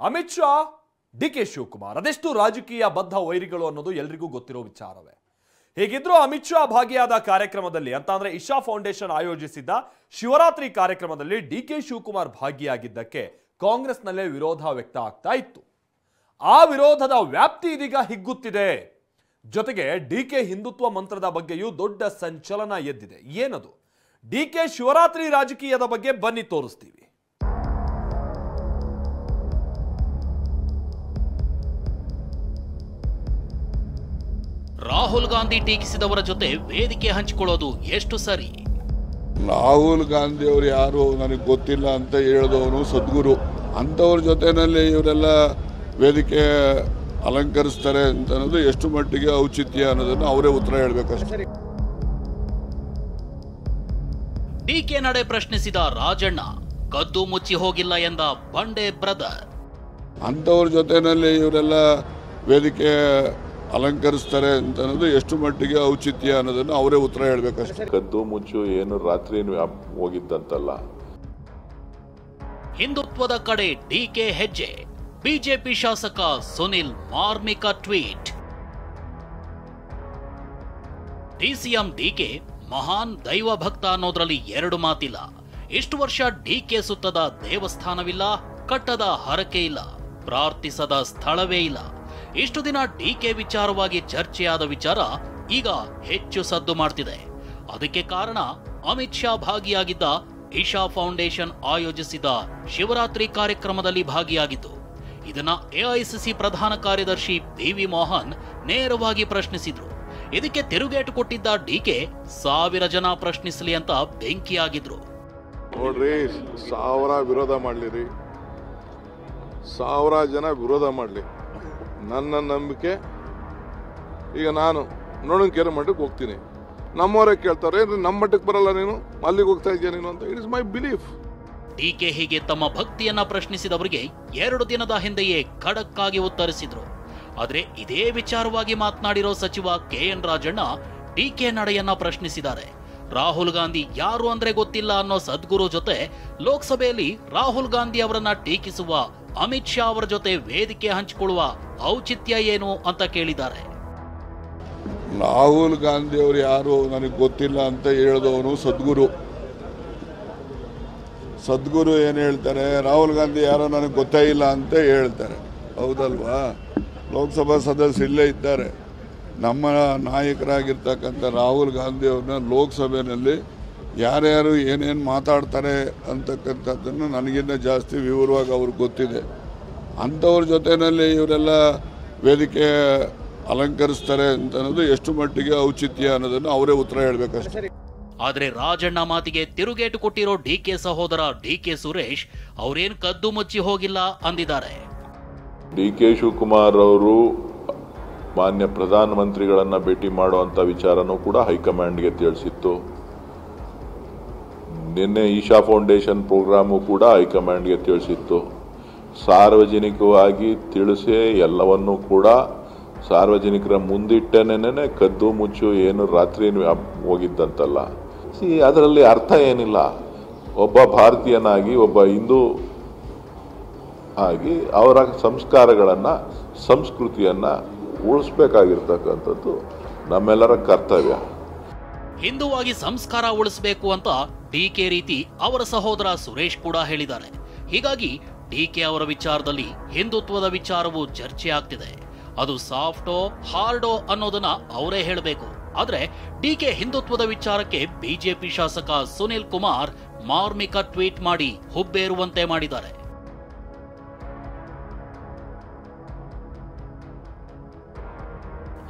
Amit Shah DK Shivakumar ಅದೆಷ್ಟು ರಾಜಕೀಯ ಬದ್ಧ ವೈರಿಗಳು ಅನ್ನೋದು ಎಲ್ರಿಗೂ ಗೊತ್ತಿರೋ ವಿಚಾರವೇ. ಹೇಗಿದ್ರು ಅಮಿತ್ ಶಾ ಭಾಗಿಯಾದ ಕಾರ್ಯಕ್ರಮದಲ್ಲಿ ಅಂತಂದ್ರೆ ಇಶಾ ಫೌಂಡೇಶನ್ ಆಯೋಜಿಸಿದ್ದ ಶಿವರಾತ್ರಿ ಕಾರ್ಯಕ್ರಮದಲ್ಲಿ ಡಿಕೆ ಶಿವಕುಮಾರ್ ಭಾಗಿಯಾಗಿದ್ದಕ್ಕೆ ಕಾಂಗ್ರೆಸ್ನಲ್ಲೇ ವಿರೋಧ ವ್ಯಕ್ತ ಆಗ್ತಾ ಇತ್ತು. ಆ ವಿರೋಧದ ವ್ಯಾಪ್ತಿ ಇದೀಗ ಹಿಗ್ಗುತ್ತಿದೆ. ಜೊತೆಗೆ ಡಿಕೆ ಹಿಂದುತ್ವ ಮಂತ್ರದ ಬಗ್ಗೆಯೂ ದೊಡ್ಡ ಸಂಚಲನ ಎದ್ದಿದೆ. ಏನದು? ಡಿಕೆ ಶಿವರಾತ್ರಿ ರಾಜಕೀಯದ ಬಗ್ಗೆ ಬನ್ನಿ ತೋರಿಸ್ತೀವಿ. ರಾಹುಲ್ ಗಾಂಧಿ ಟೀಕಿಸಿದವರ ಜೊತೆ ವೇದಿಕೆ ಹಂಚಿಕೊಳ್ಳೋದು ಎಷ್ಟು ಸರಿ? ರಾಹುಲ್ ಗಾಂಧಿ ಅವರು ಯಾರು ನನಗೆ ಗೊತ್ತಿಲ್ಲ ಅಂತ ಹೇಳಿದವನು ಸದ್ಗುರು. ಅಂಥವ್ರ ಜೊತೆನಲ್ಲಿ ಇವರೆಲ್ಲ ವೇದಿಕೆ ಅಲಂಕರಿಸ್ತಾರೆ ಅಂತ ಅನ್ನೋದು ಎಷ್ಟು ಮಟ್ಟಿಗೆ ಔಚಿತ್ಯ ಅನ್ನೋದನ್ನು ಅವರೇ ಉತ್ತರ ಹೇಳಬೇಕಷ್ಟೇ. ಡಿಕೆ ನಡೆ ಪ್ರಶ್ನಿಸಿದ ರಾಜಣ್ಣ, ಕದ್ದು ಮುಚ್ಚಿ ಹೋಗಿಲ್ಲ ಎಂದ ಬಂಡೆ ಬ್ರದರ್. ಅಂಥವ್ರ ಜೊತೆನಲ್ಲಿ ಇವರೆಲ್ಲ ವೇದಿಕೆ ಅಲಂಕರಿಸ್ತಾರೆ ಅಂತ ಅನ್ನೋದು ಎಷ್ಟು ಮಟ್ಟಿಗೆ ಔಚಿತ್ಯ ಅನ್ನೋದನ್ನು ಅವರೇ ಉತ್ತರ ಹೇಳಬೇಕಷ್ಟೇ. ಕದ್ದು ಮುಚ್ಚು ಏನು ರಾತ್ರಿ ಹೋಗಿದ್ದಂತಲ್ಲ. ಹಿಂದುತ್ವದ ಕಡೆ ಡಿಕೆ ಹೆಜ್ಜೆ. ಬಿಜೆಪಿ ಶಾಸಕ ಸುನಿಲ್ ಮಾರ್ಮಿಕ ಟ್ವೀಟ್. ಡಿಸಿಎಂ ಡಿಕೆ ಮಹಾನ್ ದೈವ ಭಕ್ತ ಅನ್ನೋದ್ರಲ್ಲಿ ಎರಡು ಮಾತಿಲ್ಲ. ಇಷ್ಟು ವರ್ಷ ಡಿಕೆ ಸುತ್ತದ ದೇವಸ್ಥಾನವಿಲ್ಲ, ಕಟ್ಟದ ಹರಕೆ ಇಲ್ಲ, ಪ್ರಾರ್ಥಿಸದ ಸ್ಥಳವೇ ಇಲ್ಲ. ಇಷ್ಟು ದಿನ ಡಿಕೆ ವಿಚಾರವಾಗಿ ಚರ್ಚೆಯಾದ ವಿಚಾರ ಈಗ ಹೆಚ್ಚು ಸದ್ದು ಮಾಡ್ತಿದೆ. ಅದಕ್ಕೆ ಕಾರಣ ಅಮಿತ್ ಶಾ ಭಾಗಿಯಾಗಿದ್ದ ಇಶಾ ಫೌಂಡೇಶನ್ ಆಯೋಜಿಸಿದ ಶಿವರಾತ್ರಿ ಕಾರ್ಯಕ್ರಮದಲ್ಲಿ ಭಾಗಿಯಾಗಿದ್ದು. ಇದನ್ನ ಎಐಸಿಸಿ ಪ್ರಧಾನ ಕಾರ್ಯದರ್ಶಿ ಬಿ.ವಿ. ಮೋಹನ್ ನೇರವಾಗಿ ಪ್ರಶ್ನಿಸಿದ್ರು. ಇದಕ್ಕೆ ತಿರುಗೇಟು ಕೊಟ್ಟಿದ್ದ ಡಿಕೆ 1000 ಜನ ಪ್ರಶ್ನಿಸಲಿ ಅಂತ ಬೆಂಕಿಯಾಗಿದ್ರು. ನೋಡ್ರಿ, 1000 ವಿರೋಧ ಮಾಡ್ಲಿರಿ, 1000 ಜನ ವಿರೋಧ ಮಾಡ್ಲಿ, ನನ್ನ ನಂಬಿಕೆ ಈಗ ನಾನು ನೋಡೋಣ ಮಟ್ಟಕ್ಕೆ ಹೋಗ್ತೀನಿ. ನಮ್ಮವರೇ ಕೇಳ್ತಾರೆ, ನಮ್ಮ ಮಟ್ಟಕ್ಕೆ ಬರಲ್ಲ, ನೀನು ಅಲ್ಲಿಗೆ ಹೋಗ್ತಾ ಇದೆಯಾ ನೀನು ಅಂತ. It is my belief. DK ಹೀಗೆ ತಮ್ಮ ಭಕ್ತಿಯನ್ನ ಪ್ರಶ್ನಿಸಿದವರಿಗೆ 2 ದಿನದ ಹಿಂದೆಯೇ ಖಡಕ್ ಆಗಿ ಉತ್ತರಿಸಿದ್ರು. ಆದ್ರೆ ಇದೇ ವಿಚಾರವಾಗಿ ಮಾತನಾಡಿರೋ ಸಚಿವ ಕೆ.ಎನ್. ರಾಜಣ್ಣ ಡಿಕೆ ನಡೆಯನ್ನ ಪ್ರಶ್ನಿಸಿದ್ದಾರೆ. ರಾಹುಲ್ ಗಾಂಧಿ ಯಾರು ಅಂದ್ರೆ ಗೊತ್ತಿಲ್ಲ ಅನ್ನೋ ಸದ್ಗುರು ಜೊತೆ ಲೋಕಸಭೆಯಲ್ಲಿ ರಾಹುಲ್ ಗಾಂಧಿ ಅವರನ್ನ ಟೀಕಿಸುವ ಅಮಿತ್ ಶಾ ಅವರ ಜೊತೆ ವೇದಿಕೆ ಹಂಚಿಕೊಳ್ಳುವ ಔಚಿತ್ಯ ಏನು ಅಂತ ಕೇಳಿದ್ದಾರೆ. ರಾಹುಲ್ ಗಾಂಧಿ ಅವರು ಯಾರು ನನಗೆ ಗೊತ್ತಿಲ್ಲ ಅಂತ ಹೇಳಿದವನು ಸದ್ಗುರು. ಸದ್ಗುರು ಏನು ಹೇಳ್ತಾರೆ? ರಾಹುಲ್ ಗಾಂಧಿ ಯಾರೋ ನನಗೆ ಗೊತ್ತೇ ಇಲ್ಲ ಅಂತ ಹೇಳ್ತಾರೆ. ಹೌದಲ್ವಾ? ಲೋಕಸಭಾ ಸದಸ್ಯರು ಇಲ್ಲೇ ಇದ್ದಾರೆ. ನಮ್ಮ ನಾಯಕರಾಗಿರ್ತಕ್ಕಂಥ ರಾಹುಲ್ ಗಾಂಧಿ ಅವ್ರನ್ನ ಲೋಕಸಭೆಯಲ್ಲಿ ಯಾರ್ಯಾರು ಏನೇನು ಮಾತಾಡ್ತಾರೆ ಅಂತಕ್ಕಂಥದ್ದನ್ನು ನನಗಿಂತ ಜಾಸ್ತಿ ವಿವರವಾಗಿ ಅವ್ರಿಗೆ ಗೊತ್ತಿದೆ. ಅಂಥವ್ರ ಜೊತೆಯಲ್ಲಿ ಇವರೆಲ್ಲ ವೇದಿಕೆ ಅಲಂಕರಿಸ್ತಾರೆ ಅಂತ ಅನ್ನೋದು ಎಷ್ಟು ಮಟ್ಟಿಗೆ ಔಚಿತ್ಯ ಅನ್ನೋದನ್ನು ಅವರೇ ಉತ್ತರ ಹೇಳಬೇಕಷ್ಟೇ. ಆದ್ರೆ ರಾಜಣ್ಣ ಮಾತಿಗೆ ತಿರುಗೇಟು ಕೊಟ್ಟಿರೋ ಡಿಕೆ ಸಹೋದರ ಡಿಕೆ ಸುರೇಶ್ ಅವರೇನು ಕದ್ದು ಮುಚ್ಚಿ ಹೋಗಿಲ್ಲ ಅಂದಿದ್ದಾರೆ. ಡಿಕೆ ಶಿವಕುಮಾರ್ ಅವರು ಮಾನ್ಯ ಪ್ರಧಾನಮಂತ್ರಿಗಳನ್ನ ಭೇಟಿ ಮಾಡುವಂತ ವಿಚಾರನೂ ಕೂಡ ಹೈಕಮಾಂಡ್ಗೆ ತಿಳಿಸಿತ್ತು. ನಿನ್ನೆ ಈಶಾ ಫೌಂಡೇಶನ್ ಪ್ರೋಗ್ರಾಮು ಕೂಡ ಹೈಕಮಾಂಡ್ಗೆ ತಿಳಿಸಿತ್ತು. ಸಾರ್ವಜನಿಕವಾಗಿ ತಿಳಿಸಿ ಎಲ್ಲವನ್ನೂ ಕೂಡ ಸಾರ್ವಜನಿಕರ ಮುಂದಿಟ್ಟನೇನೆ ಕದ್ದು ಮುಚ್ಚು ಏನು ರಾತ್ರಿ ಹೋಗಿದ್ದಂತಲ್ಲ. ಅದರಲ್ಲಿ ಅರ್ಥ ಏನಿಲ್ಲ. ಒಬ್ಬ ಭಾರತೀಯನಾಗಿ, ಒಬ್ಬ ಹಿಂದೂ ಆಗಿ ಅವರ ಸಂಸ್ಕಾರಗಳನ್ನು, ಸಂಸ್ಕೃತಿಯನ್ನ ಉಳಿಸ್ಬೇಕಾಗಿರ್ತಕ್ಕಂಥದ್ದು ನಮ್ಮೆಲ್ಲರ ಕರ್ತವ್ಯ. ಹಿಂದುವಾಗಿ ಸಂಸ್ಕಾರ ಉಳಿಸಬೇಕು ಅಂತ ಡಿಕೆ ರೀತಿ ಅವರ ಸಹೋದರ ಸುರೇಶ್ ಕೂಡ ಹೇಳಿದ್ದಾರೆ. ಹೀಗಾಗಿ ಡಿಕೆ ಅವರ ವಿಚಾರದಲ್ಲಿ ಹಿಂದುತ್ವದ ವಿಚಾರವು ಚರ್ಚೆ ಆಗ್ತಿದೆ. ಅದು ಸಾಫ್ಟೋ ಹಾರ್ಡೋ ಅನ್ನೋದನ್ನ ಅವರೇ ಹೇಳಬೇಕು. ಆದ್ರೆ ಡಿಕೆ ಹಿಂದುತ್ವದ ವಿಚಾರಕ್ಕೆ ಬಿಜೆಪಿ ಶಾಸಕ ಸುನಿಲ್ ಕುಮಾರ್ ಮಾರ್ಮಿಕ ಟ್ವೀಟ್ ಮಾಡಿ ಹುಬ್ಬೇರುವಂತೆ ಮಾಡಿದ್ದಾರೆ.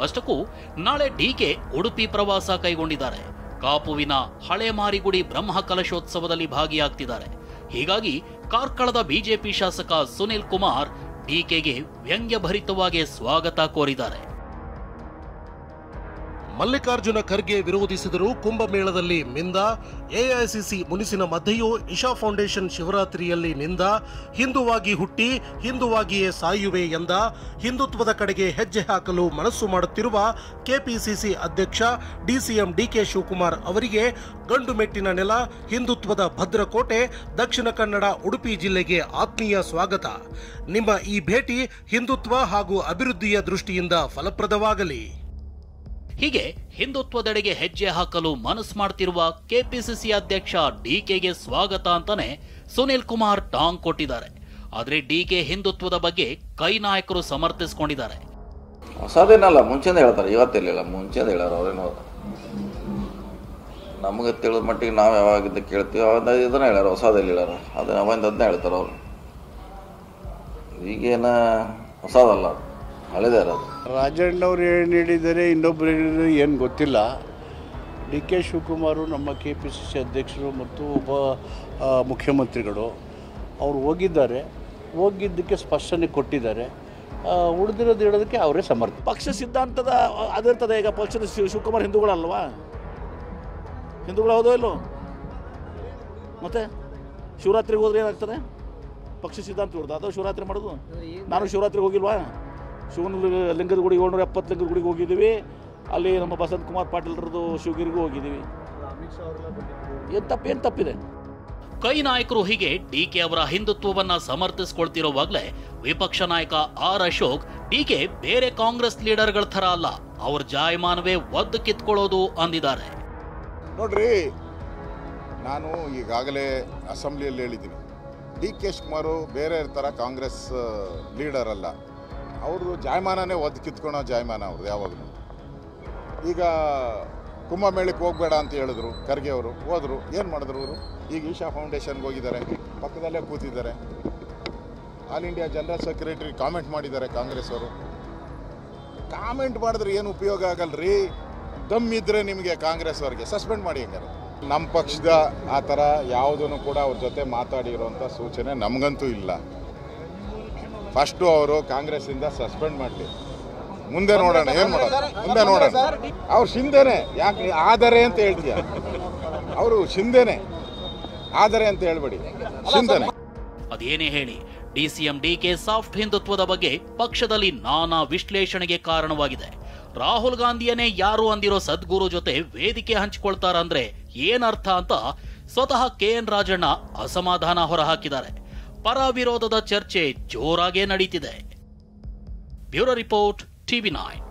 ಅಷ್ಟಕ್ಕೂ ನಾಳೆ ಡಿಕೆ ಉಡುಪಿ ಪ್ರವಾಸ ಕೈಗೊಂಡಿದ್ದಾರೆ. ಕಾಪುವಿನ ಹಳೆ ಮಾರಿಗುಡಿ ಬ್ರಹ್ಮ ಕಲಶೋತ್ಸವದಲ್ಲಿ ಭಾಗಿಯಾಗ್ತಿದ್ದಾರೆ. ಹೀಗಾಗಿ ಕಾರ್ಕಳದ ಬಿಜೆಪಿ ಶಾಸಕ ಸುನಿಲ್ ಕುಮಾರ್ ಡಿಕೆಗೆ ವ್ಯಂಗ್ಯಭರಿತವಾಗಿ ಸ್ವಾಗತ ಕೋರಿದ್ದಾರೆ. ಮಲ್ಲಿಕಾರ್ಜುನ ಖರ್ಗೆ ವಿರೋಧಿಸಿದರೂ ಕುಂಭಮೇಳದಲ್ಲಿ ಮಿಂದ, ಎಐಸಿಸಿ ಮುನಿಸಿನ ಮಧ್ಯೆಯೂ ಇಶಾ ಫೌಂಡೇಶನ್ ಶಿವರಾತ್ರಿಯಲ್ಲಿ ನಿಂದ, ಹಿಂದುವಾಗಿ ಹುಟ್ಟಿ ಹಿಂದುವಾಗಿಯೇ ಸಾಯುವೆ ಎಂದ, ಹಿಂದುತ್ವದ ಕಡೆಗೆ ಹೆಜ್ಜೆ ಹಾಕಲು ಮನಸ್ಸು ಮಾಡುತ್ತಿರುವ ಕೆಪಿಸಿಸಿ ಅಧ್ಯಕ್ಷ ಡಿಸಿಎಂ ಡಿಕೆ ಶಿವಕುಮಾರ್ ಅವರಿಗೆ ಗಂಡು ಮೆಟ್ಟಿನ ನೆಲ, ಹಿಂದುತ್ವದ ಭದ್ರಕೋಟೆ ದಕ್ಷಿಣ ಕನ್ನಡ ಉಡುಪಿ ಜಿಲ್ಲೆಗೆ ಆತ್ಮೀಯ ಸ್ವಾಗತ. ನಿಮ್ಮ ಈ ಭೇಟಿ ಹಿಂದುತ್ವ ಹಾಗೂ ಅಭಿವೃದ್ಧಿಯ ದೃಷ್ಟಿಯಿಂದ ಫಲಪ್ರದವಾಗಲಿ. ಹೀಗೆ ಹಿಂದುತ್ವದೆಡೆಗೆ ಹೆಜ್ಜೆ ಹಾಕಲು ಮನಸ್ಸು ಮಾಡ್ತಿರುವ ಕೆಪಿಸಿಸಿ ಅಧ್ಯಕ್ಷ ಡಿಕೆಗೆ ಸ್ವಾಗತ ಅಂತಾನೆ ಸುನಿಲ್ ಕುಮಾರ್ ಟಾಂಗ್ ಕೊಟ್ಟಿದ್ದಾರೆ. ಆದ್ರೆ ಡಿಕೆ ಹಿಂದುತ್ವದ ಬಗ್ಗೆ ಕೈ ನಾಯಕರು ಸಮರ್ಥಿಸಿಕೊಂಡಿದ್ದಾರೆ. ಹೊಸದೇನಲ್ಲ, ಮುಂಚೆನೇ ಹೇಳ್ತಾರೆ, ಇವತ್ತಿರಲಿಲ್ಲ, ಮುಂಚೆನೇ ಹೇಳೋರು ಅವ್ರೇನೋ. ನಮಗೆ ತಿಳಿದ ಮಟ್ಟಿಗೆ ನಾವು ಯಾವಾಗಿದ್ದ ಕೇಳ್ತೀವಿ ಅವಾಗ ಇದನ್ನ ಹೇಳ್ಯಾರ, ಹೊಸದಲ್ಲಿ ಹೇಳ್ಯಾರ, ಅದನ್ನ ಅದನ್ನ ಹೇಳ್ತಾರೆ ಅವರು. ಈಗೇನ ಹೊಸದಲ್ಲ, ಹಳೆದೇ ಇರೋದು. ರಾಜಣ್ಣವ್ರು ಏನು ಹೇಳಿದ್ದಾರೆ, ಇನ್ನೊಬ್ರು ಹೇಳಿದರೆ ಏನು ಗೊತ್ತಿಲ್ಲ. ಡಿ ಕೆ ಶಿವಕುಮಾರು ನಮ್ಮ ಕೆಪಿಸಿಸಿ ಅಧ್ಯಕ್ಷರು ಮತ್ತು ಉಪ ಮುಖ್ಯಮಂತ್ರಿಗಳು ಅವರು ಹೋಗಿದ್ದಾರೆ, ಹೋಗಿದ್ದಕ್ಕೆ ಸ್ಪಷ್ಟನೆ ಕೊಟ್ಟಿದ್ದಾರೆ. ಉಳಿದಿರೋದು ಹೇಳೋದಕ್ಕೆ ಅವರೇ ಸಮರ್ಥ. ಪಕ್ಷ ಸಿದ್ಧಾಂತದ ಅದಿರ್ತದೆ. ಈಗ ಪಕ್ಷದ ಶಿವಕುಮಾರ್ ಹಿಂದೂಗಳಲ್ವಾ? ಹಿಂದೂಗಳು ಹೌದೋ ಇಲ್ಲೋ? ಮತ್ತೆ ಶಿವರಾತ್ರಿಗೆ ಹೋದ್ರೆ ಏನಾಗ್ತದೆ? ಪಕ್ಷ ಸಿದ್ಧಾಂತ ಇರೋದು ಅದು ಶಿವರಾತ್ರಿ ಮಾಡೋದು. ನಾನು ಶಿವರಾತ್ರಿಗೆ ಹೋಗಿಲ್ವಾ? ಶಿವನ ಲಿಂಗದ ಗುಡಿಗೆ 770 ಲಿಂಗದ ಗುಡಿಗೆ ಹೋಗಿದ್ದೀವಿ. ಅಲ್ಲಿ ನಮ್ಮ ಬಸಂತ್ ಕುಮಾರ್ ಪಾಟೀಲ್ರದ್ದು ಶಿವಗಿರಿಗೂ ಹೋಗಿದ್ದೀವಿ. ಏನು ತಪ್ಪಿದೆ? ಕೈ ನಾಯಕರು ಹೀಗೆ ಡಿಕೆ ಅವರ ಹಿಂದುತ್ವವನ್ನ ಸಮರ್ಥಿಸಿಕೊಳ್ತಿರುವಾಗಲೇ ವಿಪಕ್ಷ ನಾಯಕ ಆರ್ ಅಶೋಕ್ ಡಿಕೆ ಬೇರೆ ಕಾಂಗ್ರೆಸ್ ಲೀಡರ್ಗಳ ಥರ ಅಲ್ಲ, ಅವ್ರ ಜಾಯಮಾನವೇ ಒದ್ದು ಕಿತ್ಕೊಳ್ಳೋದು ಅಂದಿದ್ದಾರೆ. ನೋಡ್ರಿ, ನಾನು ಈಗಾಗಲೇ ಅಸೆಂಬ್ಲಿಯಲ್ಲಿ ಹೇಳಿದ್ದೀನಿ, ಡಿ ಕೆ ಶಿವಕುಮಾರು ಬೇರೆ ಥರ ಕಾಂಗ್ರೆಸ್ ಲೀಡರ್ ಅಲ್ಲ. ಅವರು ಜಾಯಮಾನನೇ ಒದ್ದು ಕಿತ್ಕೊಳೋ ಜಾಯಮಾನ ಅವ್ರದ್ದು ಯಾವಾಗಲೂ. ಈಗ ಕುಂಭಮೇಳಕ್ಕೆ ಹೋಗಬೇಡ ಅಂತ ಹೇಳಿದ್ರು ಖರ್ಗೆ ಅವರು, ಹೋದರು. ಏನು ಮಾಡಿದ್ರು ಅವರು? ಈಗ ಈಶಾ ಫೌಂಡೇಶನ್ಗೆ ಹೋಗಿದ್ದಾರೆ, ಪಕ್ಕದಲ್ಲೇ ಕೂತಿದ್ದಾರೆ. All India general secretary comment ಮಾಡಿದ್ದಾರೆ ಕಾಂಗ್ರೆಸ್ ಅವರು. ಕಾಮೆಂಟ್ ಮಾಡಿದ್ರೆ ಏನು ಉಪಯೋಗ ಆಗಲ್ರಿ. ದಮ್ ಇದ್ದರೆ ನಿಮಗೆ ಕಾಂಗ್ರೆಸ್ ಅವ್ರಿಗೆ ಸಸ್ಪೆಂಡ್ ಮಾಡಿ. ಹೆಂಗಾರೆ ನಮ್ಮ ಪಕ್ಷದ ಆ ಥರ ಯಾವುದೂ ಕೂಡ ಅವ್ರ ಜೊತೆ ಮಾತಾಡಿರೋಂಥ ಸೂಚನೆ ನಮಗಂತೂ ಇಲ್ಲ. ಫಸ್ಟು ಅವರು ಕಾಂಗ್ರೆಸ್ಸಿಂದ ಸಸ್ಪೆಂಡ್ ಮಾಡಲಿ, ಮುಂದೆ ನೋಡೋಣ ಏನು ಮಾಡೋದು, ಮುಂದೆ ನೋಡೋಣ. ಅವ್ರು ಶಿಂದೆನೆ, ಯಾಕೆ ಆದರೆ ಅಂತ ಹೇಳ್ತೀಯ? ಅವರು ಶಿಂದೆನೆ, ಆದರೆ ಅಂತ ಹೇಳ್ಬೇಡಿ, ಶಿಂದೆನೆ. ಅದೇನೇ ಹೇಳಿ, ಡಿಸಿಎಂ ಡಿಕೆ ಸಾಫ್ಟ್ ಹಿಂದುತ್ವದ ಬಗ್ಗೆ ಪಕ್ಷದಲ್ಲಿ ನಾನಾ ವಿಶ್ಲೇಷಣೆಗೆ ಕಾರಣವಾಗಿದೆ. ರಾಹುಲ್ ಗಾಂಧಿಯನ್ನೇ ಯಾರು ಅಂದಿರೋ ಸದ್ಗುರು ಜೊತೆ ವೇದಿಕೆ ಹಂಚಿಕೊಳ್ತಾರಂದ್ರೆ ಏನರ್ಥ ಅಂತ ಸ್ವತಃ ಕೆಎನ್ ರಾಜಣ್ಣ ಅಸಮಾಧಾನ ಹೊರಹಾಕಿದ್ದಾರೆ. ಪರ ವಿರೋಧದ ಚರ್ಚೆ ಜೋರಾಗೇ ನಡೀತಿದೆ. Bureau report, TV9.